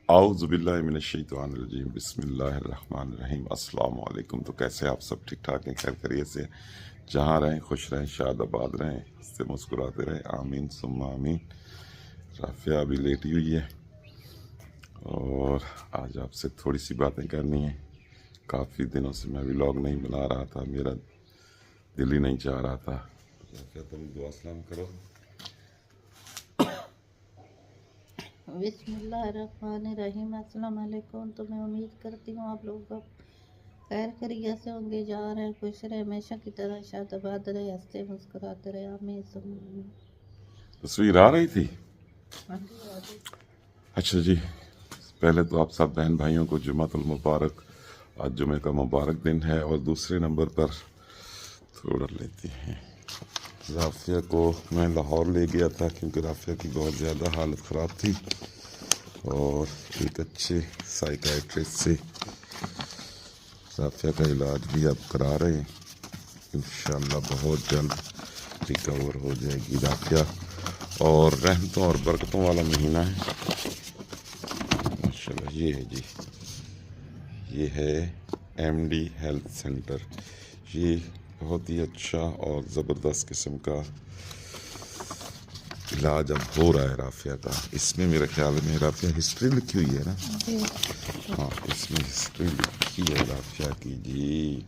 आऊज़ुबिल्लाहिमिनश्शैतानिर्रजीम बिस्मिल्लाहिर्रहमानिर्रहीम अस्सलाम वालेकुम। तो कैसे आप सब ठीक ठाक हैं, खैर खैरियत से जहाँ रहें, खुश रहें, शाद आबाद रहें, इससे मुस्कुराते रहें, आमीन सुम्मा आमीन। राफिया अभी लेटी हुई है और आज आपसे थोड़ी सी बातें करनी है। काफ़ी दिनों से मैं व्लॉग नहीं बना रहा था, मेरा दिल ही नहीं चाह रहा था। राफिया तुम दुआ सलाम करो। बिस्मिल्लाहिर्रहमानिर्रहीम। अस्सलाम वालेकुम। तो मैं उम्मीद करती हूँ आप लोग सब खैर खैरियत से होंगे, जा रहे खुश रहे, हमेशा की तरह शादाबाद रहे, हंसते मुस्कुराते रहे, आमीन सुम्मा आमीन। तस्वीर आ रही थी। हाँ जी, आ गई। अच्छा जी, पहले तो आप सब बहन भाइयों को जुम्मतुल मुबारक। आज जुमे का मुबारक दिन है। और दूसरे नंबर पर थोड़ा लेते हैं, राफिया को मैं लाहौर ले गया था क्योंकि राफिया की बहुत ज़्यादा हालत ख़राब थी और एक अच्छे साइकाइट्रिस्ट से राफिया का इलाज भी अब करा रहे हैं। इंशाल्लाह बहुत जल्द रिकवर हो जाएगी राफिया। और रहमतों और बरकतों वाला महीना है माशाल्लाह। ये है जी, ये है एमडी हेल्थ सेंटर। ये बहुत ही अच्छा और ज़बरदस्त किस्म का इलाज अब हो रहा है राफिया का। इसमें मेरे ख्याल में राफिया हिस्ट्री लिखी हुई है ना। जी। हाँ, इसमें हिस्ट्री लिखी है राफिया की जी।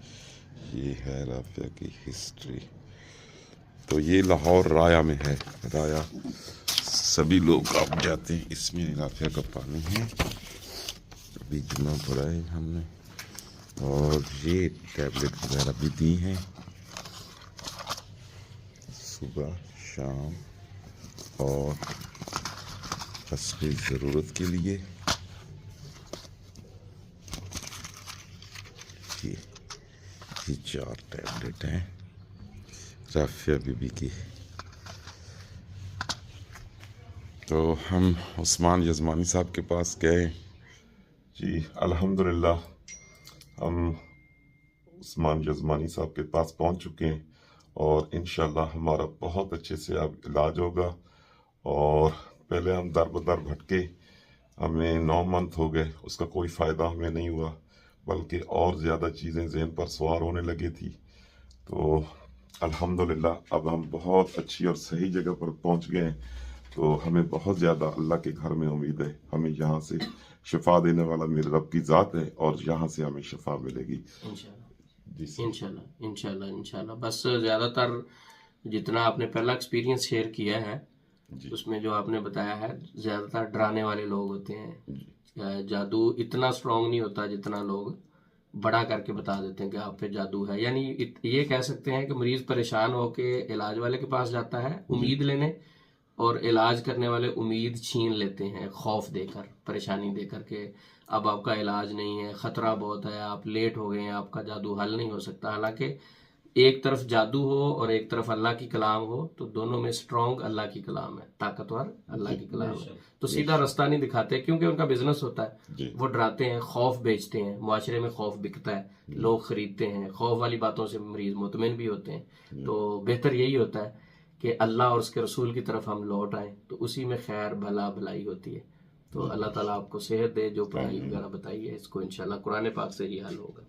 ये है राफिया की हिस्ट्री। तो ये लाहौर राया में है। राया सभी लोग अब जाते हैं। इसमें राफिया का पानी है, अभी जुम्मा पड़ा है हमने। और ये टैबलेट वगैरह भी दी हैं सुबह शाम और असली ज़रूरत के लिए। ये 4 टैबलेट हैं राफिया बीबी की। तो हम उस्मान यज़मानी साहब के पास गए जी। अल्हम्दुलिल्लाह हम उस्मान यज़मानी साहब के पास पहुंच चुके हैं और इंशाल्लाह हमारा बहुत अच्छे से अब इलाज होगा। और पहले हम दर बदर भटके, हमें 9 मंथ हो गए, उसका कोई फ़ायदा हमें नहीं हुआ, बल्कि और ज़्यादा चीज़ें ज़हन पर सवार होने लगी थी। तो अल्हम्दुलिल्लाह अब हम बहुत अच्छी और सही जगह पर पहुंच गए हैं। तो हमें बहुत ज़्यादा अल्लाह के घर में उम्मीद है, हमें यहाँ से शिफा देने वाला मेरे रब की ज़ात है और यहाँ से हमें शिफा मिलेगी इंशाल्लाह इंशाल्लाह इंशाल्लाह। बस ज़्यादातर जितना आपने पहला एक्सपीरियंस शेयर किया है उसमें जो आपने बताया है, ज़्यादातर डराने वाले लोग होते हैं। जादू इतना स्ट्रांग नहीं होता जितना लोग बड़ा करके बता देते हैं कि आप पे जादू है। यानी ये कह सकते हैं कि मरीज परेशान होके इलाज वाले के पास जाता है उम्मीद लेने, और इलाज करने वाले उम्मीद छीन लेते हैं खौफ देकर, परेशानी देकर के अब आपका इलाज नहीं है, खतरा बहुत है, आप लेट हो गए हैं, आपका जादू हल नहीं हो सकता। हालांकि एक तरफ जादू हो और एक तरफ अल्लाह की कलाम हो, तो दोनों में स्ट्रांग अल्लाह की कलाम है, ताकतवर अल्लाह की कलाम है। तो सीधा रास्ता नहीं दिखाते क्योंकि उनका बिजनेस होता है। वो डराते हैं, खौफ बेचते हैं, मुआशरे में खौफ बिकता है, लोग खरीदते हैं, खौफ वाली बातों से मरीज मुतमिन भी होते हैं। तो बेहतर यही होता है कि अल्लाह और उसके रसूल की तरफ हम लौट आए, तो उसी में खैर भला भलाई होती है। तो अल्लाह ताला आपको सेहत दे। जो पढ़ाई वगैरह बताई है इसको इंशाल्लाह कुरान पाक से ही हल होगा।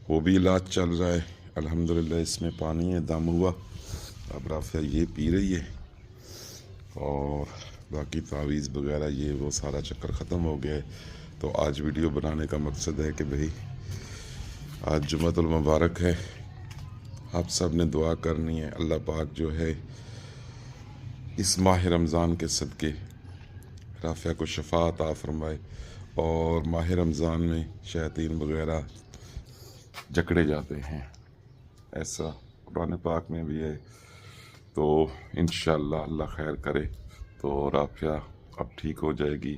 वो भी इलाज चल रहा है अल्हम्दुलिल्लाह। इसमें पानी है दम हुआ, अब राफिया ये पी रही है और बाकी तावीज़ वगैरह ये वो सारा चक्कर ख़त्म हो गया है। तो आज वीडियो बनाने का मकसद है कि भाई आज जुम्मतुल मुबारक है, आप सब ने दुआ करनी है। अल्लाह पाक जो है इस माह रमज़ान के सदक़े राफिया को शफा अता फरमाए। और माह रमज़ान में शैतान वगैरह जकड़े जाते हैं, ऐसा कुरान पाक में भी है। तो इंशाअल्लाह अल्लाह खैर करे तो राफिया अब ठीक हो जाएगी।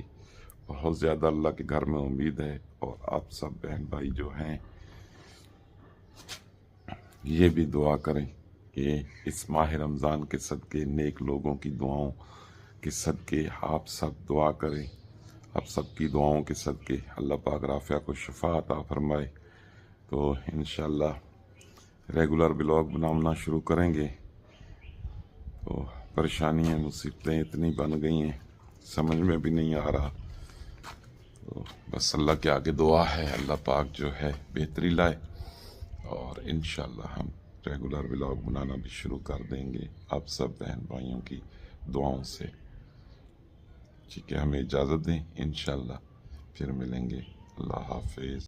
बहुत ज़्यादा अल्लाह के घर में उम्मीद है। और आप सब बहन भाई जो हैं ये भी दुआ करें कि इस माह रमज़ान के सदक़े, नेक लोगों की दुआओं के सदक़े आप सब दुआ करें। आप सबकी दुआओं के सदक़े अल्लाह पाक राफिया को शफा अता फरमाए। तो इंशाअल्लाह रेगुलर ब्लॉग बनाना शुरू करेंगे। तो परेशानियाँ मुसीबतें इतनी बन गई हैं, समझ में भी नहीं आ रहा तो बस अल्लाह के आगे दुआ है, अल्लाह पाक जो है बेहतरी लाए और इंशाल्लाह हम रेगुलर व्लॉग बनाना भी शुरू कर देंगे आप सब बहन भाइयों की दुआओं से। ठीक है, हमें इजाज़त दें, इंशाल्लाह फिर मिलेंगे। अल्लाह हाफिज़।